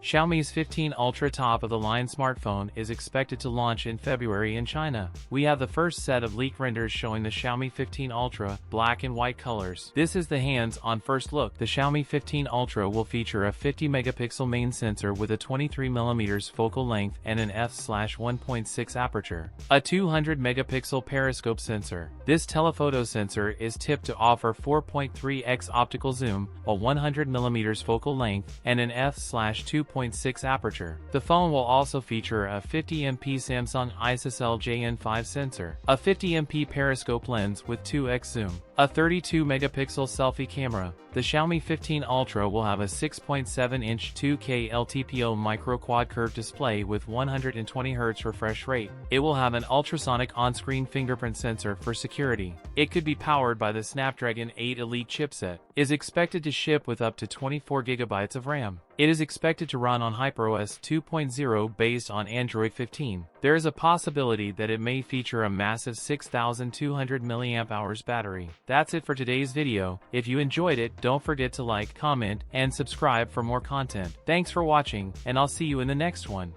Xiaomi's 15 Ultra top-of-the-line smartphone is expected to launch in February in China. We have the first set of leaked renders showing the Xiaomi 15 Ultra, black and white colors. This is the hands-on first look. The Xiaomi 15 Ultra will feature a 50-megapixel main sensor with a 23mm focal length and an f/1.6 aperture, a 200-megapixel periscope sensor. This telephoto sensor is tipped to offer 4.3x optical zoom, a 100mm focal length, and an f/2.6 aperture. The phone will also feature a 50MP Samsung ISOCELL JN5 sensor, a 50MP periscope lens with 2x zoom, a 32-megapixel selfie camera. The Xiaomi 15 Ultra will have a 6.7-inch 2K LTPO micro-quad curved display with 120Hz refresh rate. It will have an ultrasonic on-screen fingerprint sensor for security. It could be powered by the Snapdragon 8 Elite chipset. Is expected to ship with up to 24GB of RAM. It is expected to run on HyperOS 2.0 based on Android 15. There is a possibility that it may feature a massive 6,200 mAh battery. That's it for today's video. If you enjoyed it, don't forget to like, comment, and subscribe for more content. Thanks for watching, and I'll see you in the next one.